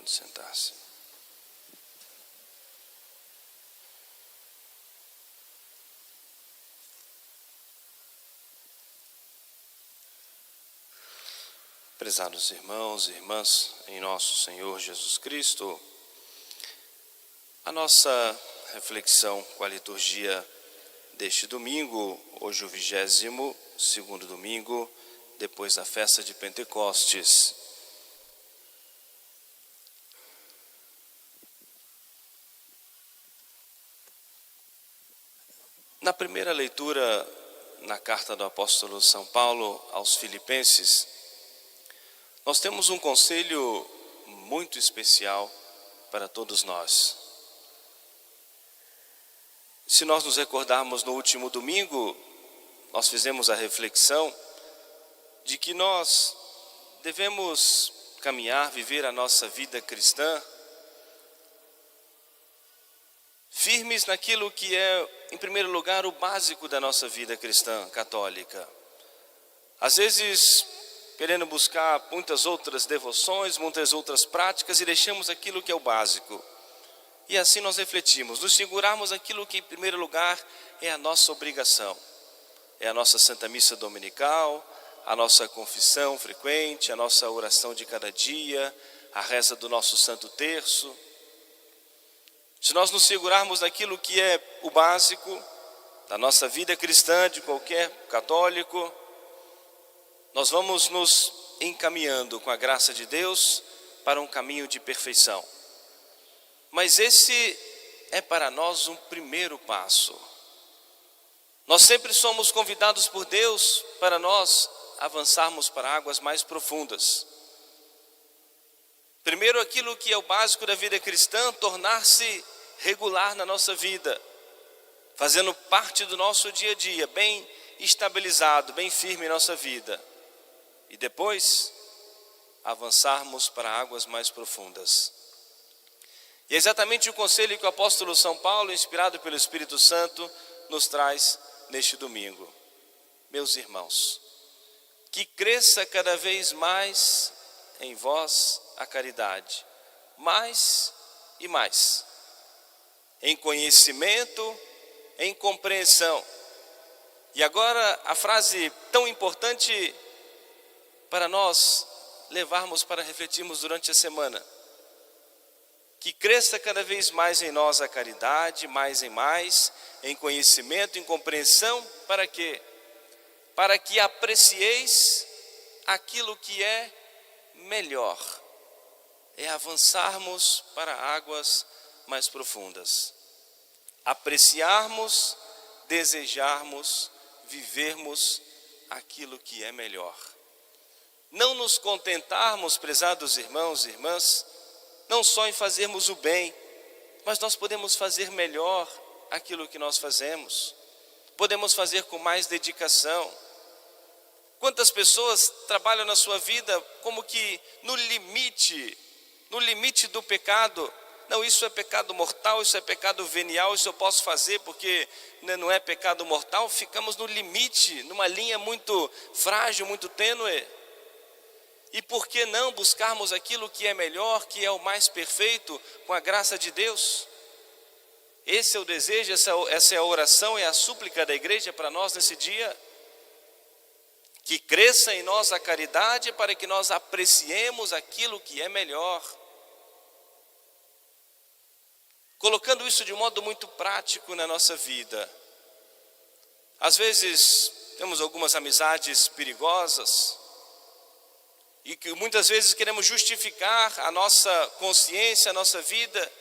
Pode sentar-se. Prezados irmãos e irmãs, em nosso Senhor Jesus Cristo, a nossa reflexão com a liturgia deste domingo, hoje o 22º domingo, depois da festa de Pentecostes. Na primeira leitura, na carta do apóstolo São Paulo aos Filipenses, nós temos um conselho muito especial para todos nós. Se nós nos recordarmos no último domingo, nós fizemos a reflexão de que nós devemos caminhar, viver a nossa vida cristã, firmes naquilo que é, em primeiro lugar, o básico da nossa vida cristã católica. Às vezes, querendo buscar muitas outras devoções, muitas outras práticas, e deixamos aquilo que é o básico. E assim nós refletimos, nos segurarmos aquilo que em primeiro lugar é a nossa obrigação. É a nossa Santa Missa Dominical, a nossa confissão frequente, a nossa oração de cada dia, a reza do nosso Santo Terço. Se nós nos segurarmos naquilo que é o básico da nossa vida cristã, de qualquer católico, nós vamos nos encaminhando com a graça de Deus para um caminho de perfeição. Mas esse é para nós um primeiro passo. Nós sempre somos convidados por Deus para nós avançarmos para águas mais profundas. Primeiro, aquilo que é o básico da vida cristã, tornar-se regular na nossa vida, fazendo parte do nosso dia a dia, bem estabilizado, bem firme em nossa vida. E depois, avançarmos para águas mais profundas. E é exatamente o conselho que o apóstolo São Paulo, inspirado pelo Espírito Santo, nos traz neste domingo. Meus irmãos, que cresça cada vez mais em vós a caridade, mais e mais, em conhecimento, em compreensão. E agora a frase tão importante para nós levarmos para refletirmos durante a semana. Que cresça cada vez mais em nós a caridade, mais em conhecimento, em compreensão, para quê? Para que aprecieis aquilo que é melhor. É avançarmos para águas mais profundas. Apreciarmos, desejarmos, vivermos aquilo que é melhor. Não nos contentarmos, prezados irmãos e irmãs, não só em fazermos o bem, mas nós podemos fazer melhor aquilo que nós fazemos. Podemos fazer com mais dedicação. Quantas pessoas trabalham na sua vida como que no limite do pecado. Não, isso é pecado mortal, isso é pecado venial, isso eu posso fazer porque não é pecado mortal. Ficamos no limite, numa linha muito frágil, muito tênue. E por que não buscarmos aquilo que é melhor, que é o mais perfeito, com a graça de Deus? Esse é o desejo, essa é a oração, é a súplica da igreja para nós nesse dia. Que cresça em nós a caridade para que nós apreciemos aquilo que é melhor. Colocando isso de um modo muito prático na nossa vida. Às vezes temos algumas amizades perigosas, e que muitas vezes queremos justificar a nossa consciência, a nossa vida.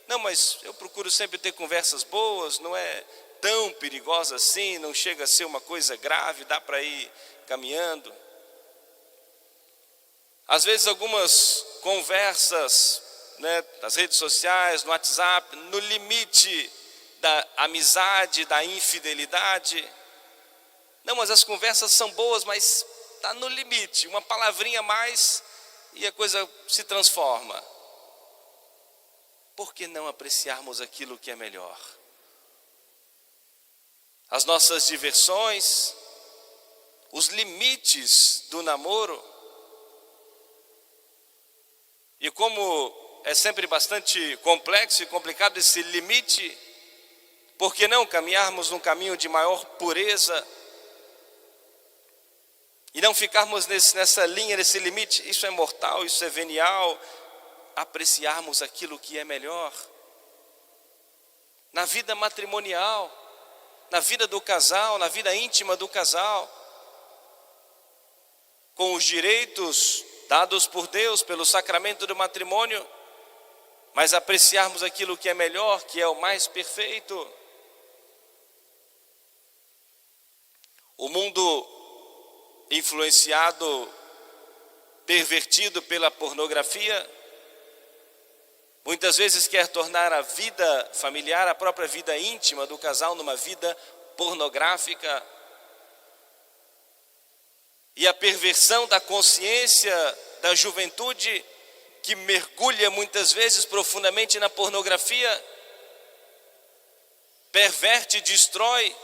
Não, mas eu procuro sempre ter conversas boas, não é tão perigosa assim, não chega a ser uma coisa grave, dá para ir caminhando. Às vezes algumas conversas, nas redes sociais, no WhatsApp, no limite da amizade, da infidelidade. Não, mas as conversas são boas, mas está no limite, uma palavrinha a mais e a coisa se transforma. Por que não apreciarmos aquilo que é melhor? As nossas diversões, os limites do namoro. E como é sempre bastante complexo e complicado esse limite, por que não caminharmos num caminho de maior pureza e não ficarmos nessa linha, nesse limite? Isso é mortal, isso é venial. Apreciarmos aquilo que é melhor na vida matrimonial, na vida do casal, na vida íntima do casal, com os direitos dados por Deus pelo sacramento do matrimônio, mas apreciarmos aquilo que é melhor, que é o mais perfeito. O mundo influenciado, pervertido pela pornografia, muitas vezes quer tornar a vida familiar, a própria vida íntima do casal, numa vida pornográfica. E a perversão da consciência da juventude, que mergulha muitas vezes profundamente na pornografia, perverte e destrói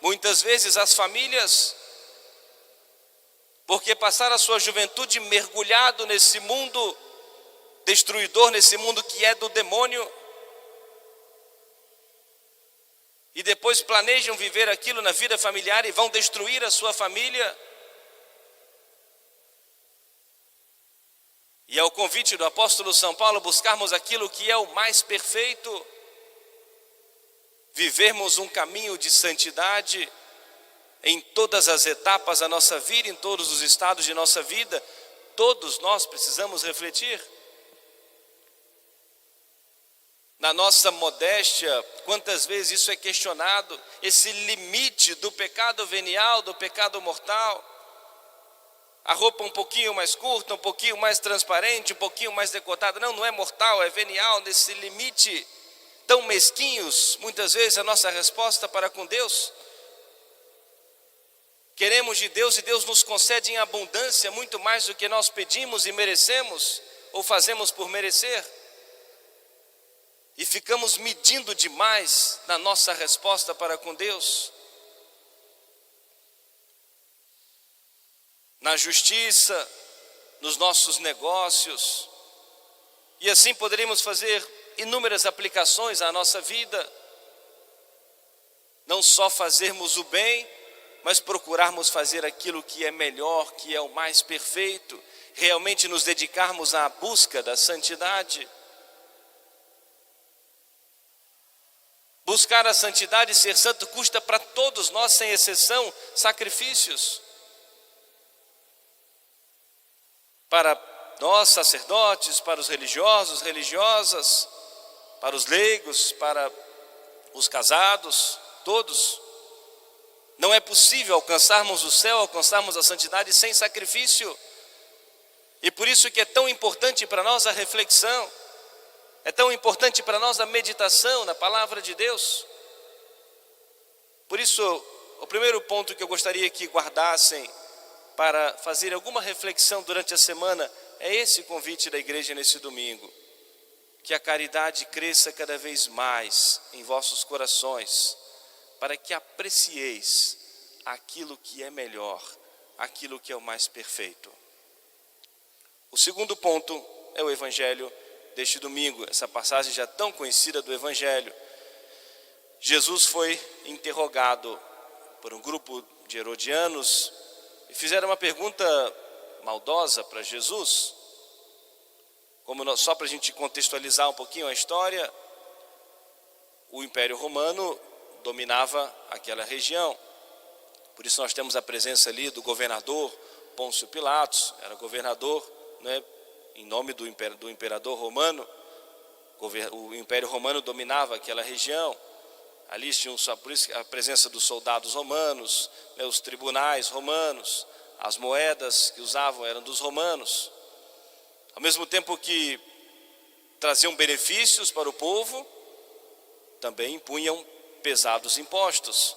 muitas vezes as famílias, porque passar a sua juventude mergulhado nesse mundo destruidor, nesse mundo que é do demônio, e depois planejam viver aquilo na vida familiar e vão destruir a sua família. E é o convite do apóstolo São Paulo buscarmos aquilo que é o mais perfeito, vivermos um caminho de santidade em todas as etapas da nossa vida, em todos os estados de nossa vida. Todos nós precisamos refletir. Na nossa modéstia, quantas vezes isso é questionado, esse limite do pecado venial, do pecado mortal. A roupa um pouquinho mais curta, um pouquinho mais transparente, um pouquinho mais decotada. Não é mortal, é venial, nesse limite tão mesquinhos, muitas vezes a nossa resposta para com Deus. Queremos de Deus e Deus nos concede em abundância, muito mais do que nós pedimos e merecemos, ou fazemos por merecer. E ficamos medindo demais na nossa resposta para com Deus. Na justiça, nos nossos negócios. E assim poderíamos fazer inúmeras aplicações à nossa vida. Não só fazermos o bem, mas procurarmos fazer aquilo que é melhor, que é o mais perfeito. Realmente nos dedicarmos à busca da santidade. Buscar a santidade e ser santo custa para todos nós, sem exceção, sacrifícios. Para nós, sacerdotes, para os religiosos, religiosas, para os leigos, para os casados, todos. Não é possível alcançarmos o céu, alcançarmos a santidade sem sacrifício. E por isso que é tão importante para nós a reflexão. É tão importante para nós a meditação na palavra de Deus. Por isso, o primeiro ponto que eu gostaria que guardassem para fazer alguma reflexão durante a semana é esse convite da igreja nesse domingo. Que a caridade cresça cada vez mais em vossos corações, para que aprecieis aquilo que é melhor, aquilo que é o mais perfeito. O segundo ponto é o Evangelho deste domingo, essa passagem já tão conhecida do Evangelho. Jesus foi interrogado por um grupo de herodianos e fizeram uma pergunta maldosa para Jesus. Só para a gente contextualizar um pouquinho a história, o Império Romano dominava aquela região. Por isso nós temos a presença ali do governador Pôncio Pilatos, era governador, né, em nome do imperador romano. O Império Romano dominava aquela região. Ali tinham por isso a presença dos soldados romanos, né, os tribunais romanos, as moedas que usavam eram dos romanos. Ao mesmo tempo que traziam benefícios para o povo, também impunham pesados impostos.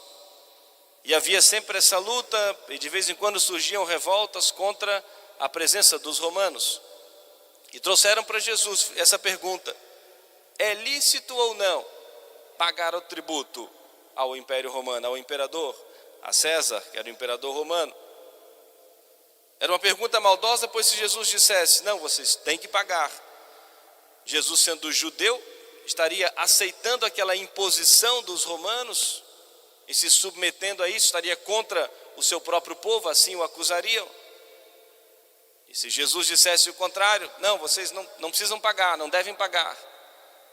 E havia sempre essa luta, e de vez em quando surgiam revoltas contra a presença dos romanos. E trouxeram para Jesus essa pergunta: é lícito ou não pagar o tributo ao Império Romano, ao imperador, a César, que era o imperador romano? Era uma pergunta maldosa, pois se Jesus dissesse: não, vocês têm que pagar, Jesus, sendo judeu, estaria aceitando aquela imposição dos romanos e se submetendo a isso, estaria contra o seu próprio povo, assim o acusariam. E se Jesus dissesse o contrário, não, vocês não precisam pagar, não devem pagar,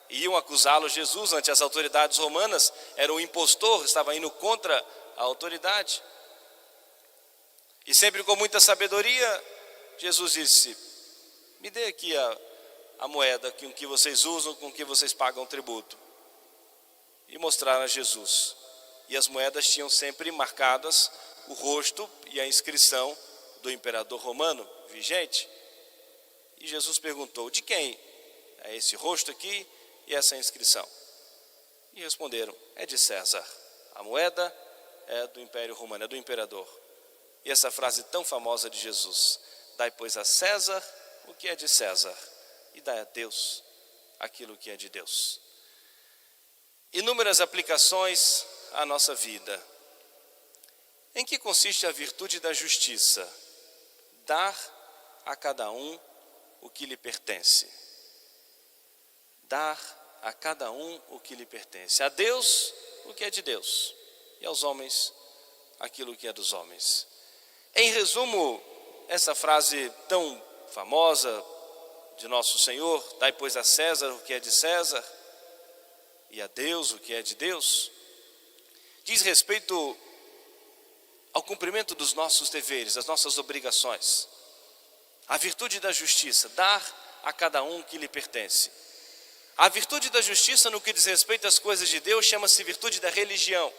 iam acusá-lo. Jesus, ante as autoridades romanas, era um impostor, estava indo contra a autoridade. E sempre com muita sabedoria, Jesus disse: me dê aqui a moeda com que vocês usam, com que vocês pagam tributo. E mostraram a Jesus. E as moedas tinham sempre marcadas o rosto e a inscrição do imperador romano vigente. E Jesus perguntou: de quem é esse rosto aqui e essa inscrição? E responderam: é de César. A moeda é do Império Romano, é do imperador. E essa frase tão famosa de Jesus: dai, pois, a César o que é de César, e dai a Deus aquilo que é de Deus. Inúmeras aplicações à nossa vida. Em que consiste a virtude da justiça? Dar a cada um o que lhe pertence. Dar a cada um o que lhe pertence. A Deus o que é de Deus, e aos homens aquilo que é dos homens. Em resumo, essa frase tão famosa de nosso Senhor: dai, pois, a César o que é de César e a Deus o que é de Deus, diz respeito ao cumprimento dos nossos deveres, das nossas obrigações. A virtude da justiça: dar a cada um o que lhe pertence. A virtude da justiça, no que diz respeito às coisas de Deus, chama-se virtude da religião.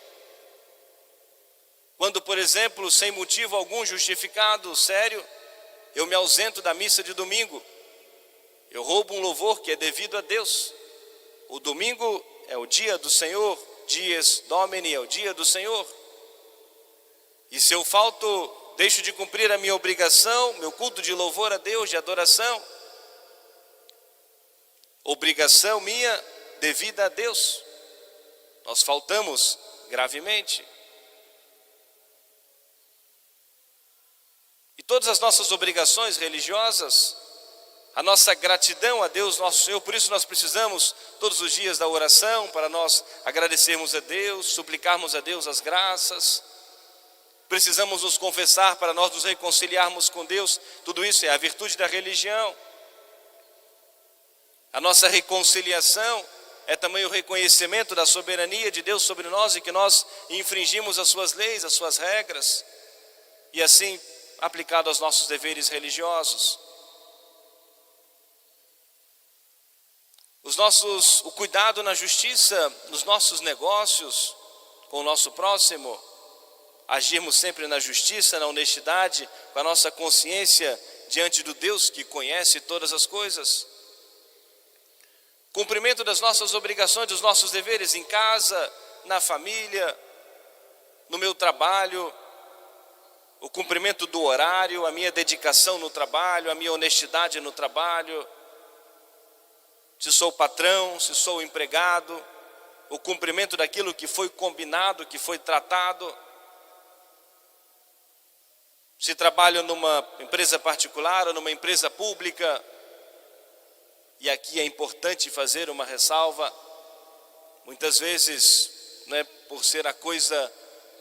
Quando, por exemplo, sem motivo algum justificado, sério, eu me ausento da missa de domingo, eu roubo um louvor que é devido a Deus. O domingo é o dia do Senhor, dies Domini, é o dia do Senhor. E se eu falto, deixo de cumprir a minha obrigação, meu culto de louvor a Deus, de adoração, obrigação minha devida a Deus, nós faltamos gravemente. E todas as nossas obrigações religiosas, a nossa gratidão a Deus nosso Senhor, por isso nós precisamos todos os dias da oração, para nós agradecermos a Deus, suplicarmos a Deus as graças. Precisamos nos confessar para nós nos reconciliarmos com Deus. Tudo isso é a virtude da religião. A nossa reconciliação é também o reconhecimento da soberania de Deus sobre nós e que nós infringimos as suas leis, as suas regras, e assim aplicado aos nossos deveres religiosos. O cuidado na justiça, nos nossos negócios, com o nosso próximo, agirmos sempre na justiça, na honestidade, com a nossa consciência diante do Deus que conhece todas as coisas. Cumprimento das nossas obrigações, dos nossos deveres em casa, na família, no meu trabalho, o cumprimento do horário, a minha dedicação no trabalho, a minha honestidade no trabalho. Se sou patrão, se sou empregado, o cumprimento daquilo que foi combinado, que foi tratado. Se trabalho numa empresa particular ou numa empresa pública, e aqui é importante fazer uma ressalva, muitas vezes, né, por ser a coisa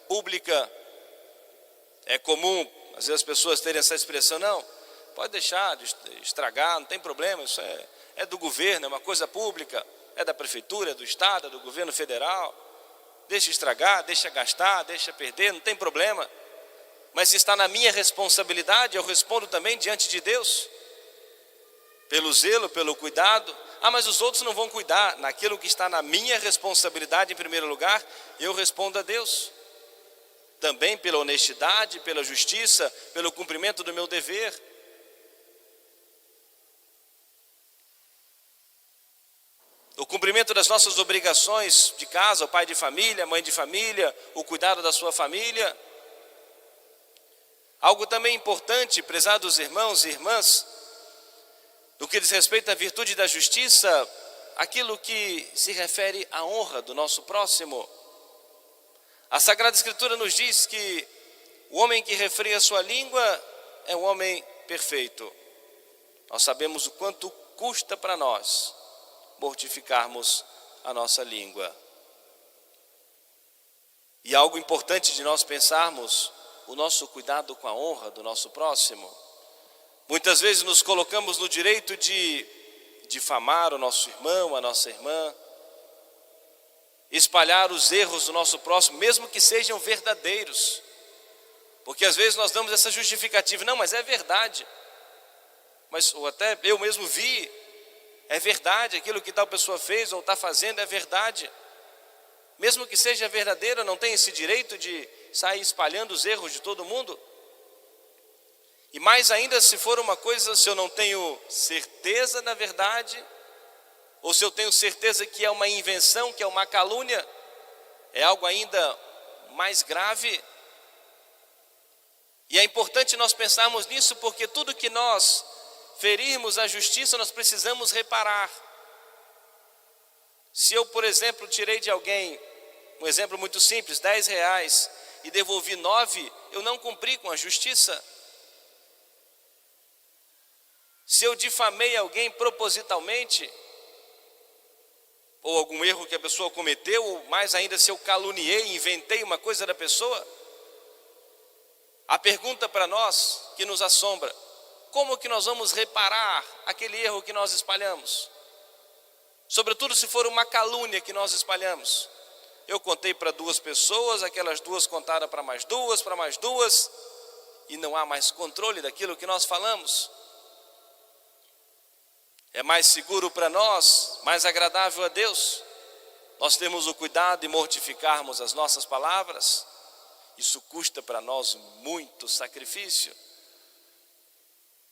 pública, é comum, às vezes as pessoas terem essa expressão: não, pode deixar de estragar, não tem problema, isso é do governo, é uma coisa pública, é da prefeitura, é do estado, é do governo federal, deixa estragar, deixa gastar, deixa perder, não tem problema. Mas se está na minha responsabilidade, eu respondo também diante de Deus, pelo zelo, pelo cuidado. Mas os outros não vão cuidar. Naquilo que está na minha responsabilidade, em primeiro lugar, eu respondo a Deus. Também pela honestidade, pela justiça, pelo cumprimento do meu dever. O cumprimento das nossas obrigações de casa, o pai de família, a mãe de família, o cuidado da sua família. Algo também importante, prezados irmãos e irmãs, no que diz respeito à virtude da justiça, aquilo que se refere à honra do nosso próximo. A Sagrada Escritura nos diz que o homem que refreia a sua língua é um homem perfeito. Nós sabemos o quanto custa para nós mortificarmos a nossa língua. E algo importante de nós pensarmos, o nosso cuidado com a honra do nosso próximo. Muitas vezes nos colocamos no direito de difamar o nosso irmão, a nossa irmã, espalhar os erros do nosso próximo, mesmo que sejam verdadeiros. Porque às vezes nós damos essa justificativa, não, mas é verdade. Ou até eu mesmo vi, é verdade, aquilo que tal pessoa fez ou está fazendo é verdade. Mesmo que seja verdadeiro, não tem esse direito de sair espalhando os erros de todo mundo. E mais ainda, se for uma coisa, se eu não tenho certeza da verdade, ou se eu tenho certeza que é uma invenção, que é uma calúnia, é algo ainda mais grave. E é importante nós pensarmos nisso, porque tudo que nós ferirmos a justiça, nós precisamos reparar. Se eu, por exemplo, tirei de alguém, um exemplo muito simples, R$10 e devolvi 9, eu não cumpri com a justiça. Se eu difamei alguém propositalmente, ou algum erro que a pessoa cometeu, ou mais ainda se eu caluniei, inventei uma coisa da pessoa, a pergunta para nós que nos assombra, como que nós vamos reparar aquele erro que nós espalhamos? Sobretudo se for uma calúnia que nós espalhamos. Eu contei para 2 pessoas, aquelas 2 contaram para mais 2, e não há mais controle daquilo que nós falamos. É mais seguro para nós, mais agradável a Deus, nós temos o cuidado de mortificarmos as nossas palavras. Isso custa para nós muito sacrifício.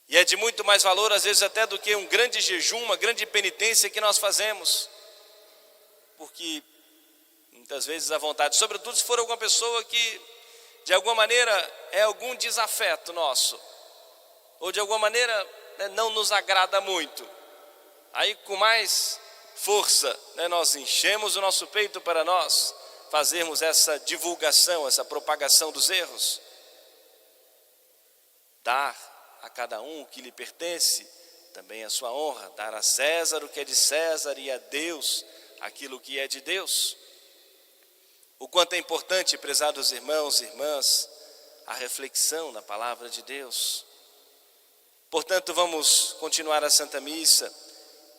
E é de muito mais valor, às vezes, até do que um grande jejum, uma grande penitência que nós fazemos. Porque muitas vezes a vontade, sobretudo se for alguma pessoa que de alguma maneira é algum desafeto nosso, ou de alguma maneira não nos agrada muito. Aí com mais força, nós enchemos o nosso peito para nós fazermos essa divulgação, essa propagação dos erros. Dar a cada um o que lhe pertence, também a sua honra, dar a César o que é de César e a Deus aquilo que é de Deus. O quanto é importante, prezados irmãos e irmãs, a reflexão na palavra de Deus. Portanto, vamos continuar a Santa Missa,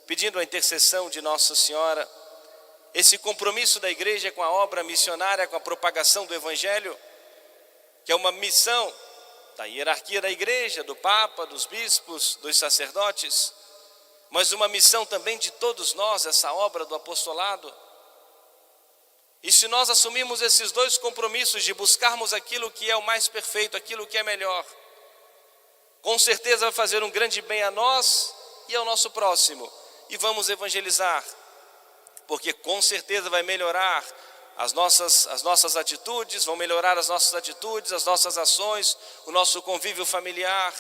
pedindo a intercessão de Nossa Senhora, esse compromisso da igreja com a obra missionária, com a propagação do Evangelho, que é uma missão da hierarquia da igreja, do Papa, dos bispos, dos sacerdotes, mas uma missão também de todos nós, essa obra do apostolado. E se nós assumirmos esses 2 compromissos de buscarmos aquilo que é o mais perfeito, aquilo que é melhor, com certeza vai fazer um grande bem a nós e ao nosso próximo. E vamos evangelizar, porque com certeza vai melhorar as nossas atitudes, vão melhorar as nossas atitudes, as nossas ações, o nosso convívio familiar.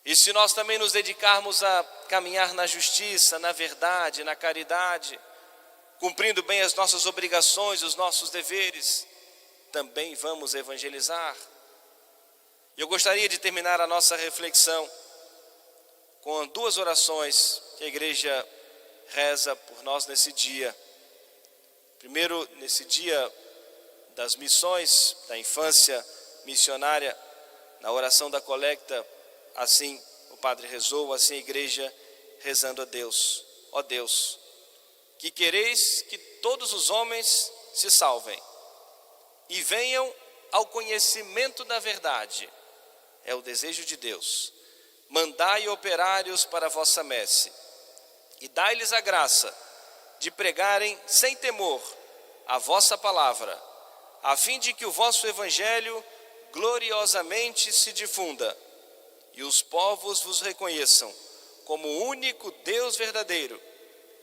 E se nós também nos dedicarmos a caminhar na justiça, na verdade, na caridade, cumprindo bem as nossas obrigações, os nossos deveres, também vamos evangelizar. Eu gostaria de terminar a nossa reflexão com 2 orações que a igreja reza por nós nesse dia. Primeiro, nesse dia das missões, da infância missionária, na oração da colecta, assim o padre rezou, assim a igreja rezando a Deus. Ó Deus, que quereis que todos os homens se salvem e venham ao conhecimento da verdade. É o desejo de Deus. Mandai operários para a vossa messe e dai-lhes a graça de pregarem sem temor a vossa palavra, a fim de que o vosso evangelho gloriosamente se difunda e os povos vos reconheçam como o único Deus verdadeiro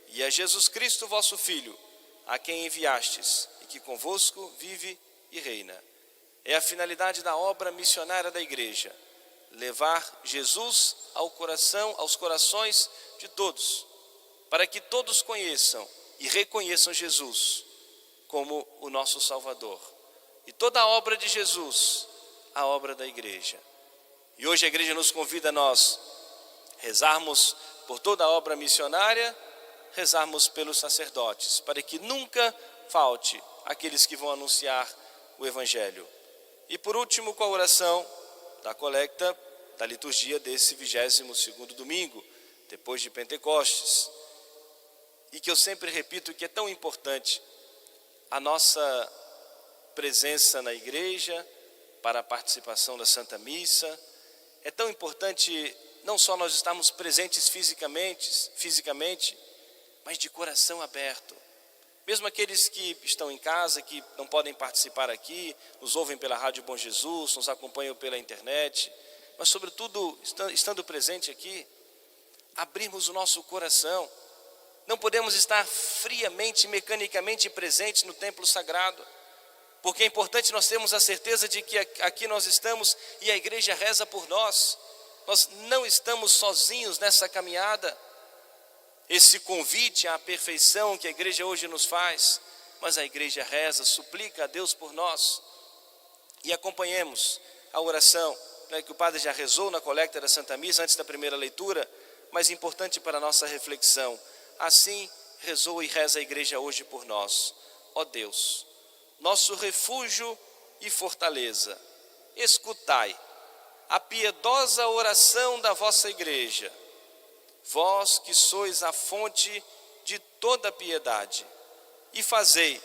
e a Jesus Cristo vosso Filho, a quem enviastes e que convosco vive e reina. É a finalidade da obra missionária da igreja, levar Jesus aos corações de todos, para que todos conheçam e reconheçam Jesus como o nosso Salvador. E toda a obra de Jesus, a obra da igreja. E hoje a igreja nos convida a nós rezarmos por toda a obra missionária, rezarmos pelos sacerdotes, para que nunca falte aqueles que vão anunciar o Evangelho. E por último, com a oração da coleta da liturgia desse 22º domingo, depois de Pentecostes. E que eu sempre repito que é tão importante a nossa presença na igreja para a participação da Santa Missa. É tão importante não só nós estarmos presentes fisicamente, mas de coração aberto. Mesmo aqueles que estão em casa, que não podem participar aqui, nos ouvem pela Rádio Bom Jesus, nos acompanham pela internet, mas sobretudo, estando presente aqui, abrirmos o nosso coração. Não podemos estar friamente, mecanicamente presentes no templo sagrado, porque é importante nós termos a certeza de que aqui nós estamos e a igreja reza por nós. Nós não estamos sozinhos nessa caminhada. Esse convite à perfeição que a igreja hoje nos faz, mas a igreja reza, suplica a Deus por nós. E acompanhemos a oração, que o padre já rezou na coleta da Santa Missa antes da primeira leitura, mas importante para a nossa reflexão. Assim rezou e reza a igreja hoje por nós. Ó Deus, nosso refúgio e fortaleza, escutai a piedosa oração da vossa igreja, vós que sois a fonte de toda piedade, e fazei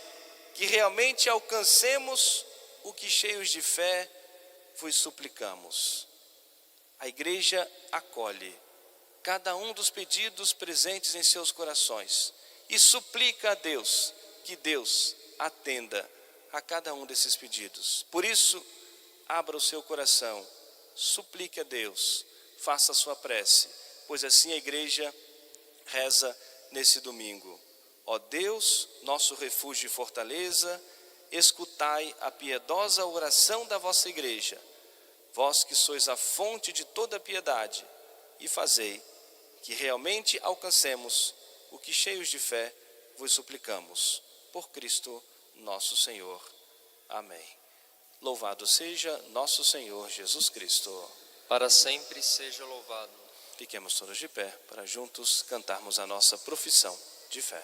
que realmente alcancemos o que, cheios de fé, vos suplicamos. A igreja acolhe cada um dos pedidos presentes em seus corações e suplica a Deus que Deus atenda a cada um desses pedidos. Por isso, abra o seu coração, suplique a Deus, faça a sua prece, pois assim a igreja reza nesse domingo. Ó Deus, nosso refúgio e fortaleza, escutai a piedosa oração da vossa igreja, vós que sois a fonte de toda piedade, e fazei que realmente alcancemos o que, cheios de fé, vos suplicamos. Por Cristo nosso Senhor. Amém. Louvado seja nosso Senhor Jesus Cristo. Para sempre seja louvado. Fiquemos todos de pé para juntos cantarmos a nossa profissão de fé.